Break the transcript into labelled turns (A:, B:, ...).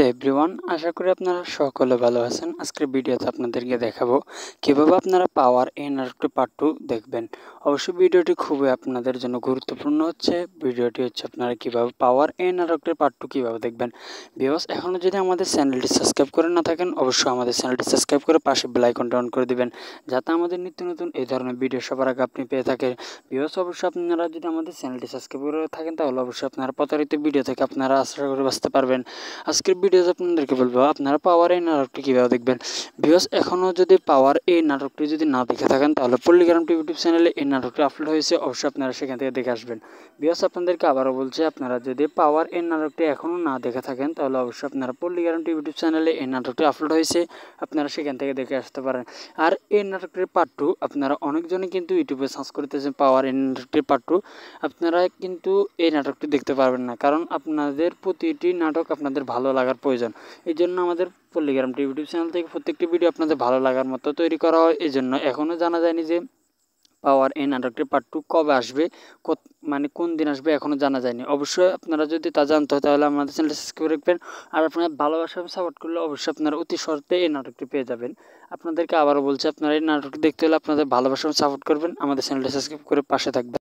A: Hello everyone, আশা করি আপনারা সকলে ভালো আছেন। আজকের ভিডিওতে আপনাদেরকে দেখাবো কিভাবে আপনারা পাওয়ার এন আর একটু পার্ট 2 দেখবেন। অবশ্যই ভিডিওটি খুবই আপনাদের জন্য গুরুত্বপূর্ণ হচ্ছে। ভিডিওটি হচ্ছে আপনারা কিভাবে পাওয়ার এন আর একটু পার্ট 2 কিভাবে দেখবেন। ভিউয়ার্স, এখনও যদি আমাদের চ্যানেলটি সাবস্ক্রাইব করে না থাকেন, অবশ্যই আমাদের চ্যানেলটি সাবস্ক্রাইব করে পাশে বেল আইকনটা অন করে দিবেন, যাতে আমাদের নিত্য নতুন এই ধরনের ভিডিও সবার আগে আপনি পেয়ে থাকেন। ভিউয়ার্স, অবশ্যই আপনারা যদি আমাদের চ্যানেলটি সাবস্ক্রাইব করে থাকেন, তাহলে অবশ্যই আপনারা প্রতারিত ভিডিও থেকে আপনারা আশা করে বাঁচতে পারবেন। আজকের ভিডিওতে আপনাদেরকে বলবো আপনারা পাওয়ার এই নাটকটি কীভাবে দেখবেন। ভিউয়ার্স, এখনও যদি পাওয়ার এই নাটকটি যদি না দেখে থাকেন, তাহলে পল্লিগ্রাম টিভি ইউটিউব চ্যানেলে এই নাটকটি আপলোড হয়েছে, অবশ্যই আপনারা সেখান থেকে দেখে আসবেন। ভিউয়ার্স, আপনাদেরকে আবারও বলছি, আপনারা যদি পাওয়ার এই নাটকটি এখনও না দেখে থাকেন, তাহলে অবশ্যই আপনারা পল্লিগ্রাম টিভি ইউটিউব চ্যানেলে এই নাটকটি আপলোড হয়েছে, আপনারা সেখান থেকে দেখে আসতে পারেন। আর এই নাটকটির পার্ট 2 আপনারা অনেকজনই কিন্তু ইউটিউবে সার্চ করতেছেন পাওয়ার এই নাটকটির পার্ট 2, আপনারা কিন্তু এই নাটকটি দেখতে পারবেন না, কারণ আপনাদের প্রতিটি নাটক আপনাদের ভালো লাগার প্রয়োজন। এই জন্য আমাদের পল্লিগ্রাম টিভি ইউটিউব চ্যানেল থেকে প্রত্যেকটি ভিডিও আপনাদের ভালো লাগার মতো তৈরি করা হয়। এই জন্য এখনও জানা যায়নি যে পাওয়ার এই নাটকটির পার্ট 2 কবে আসবে, মানে কোন দিন আসবে এখনও জানা যায়নি। অবশ্যই আপনারা যদি তা জানতে হয়, তাহলে আমাদের চ্যানেলটি সাবস্ক্রাইব রাখবেন। আর আপনারা ভালোবাসা সাপোর্ট করলে অবশ্যই আপনারা অতি সহজে এই নাটকটি পেয়ে যাবেন। আপনাদেরকে আবারও বলছি, আপনারা এই নাটকটি দেখতে হলে আপনাদের ভালোবাসা সাপোর্ট করবেন, আমাদের চ্যানেলটি সাবস্ক্রাইব করে পাশে থাকবেন।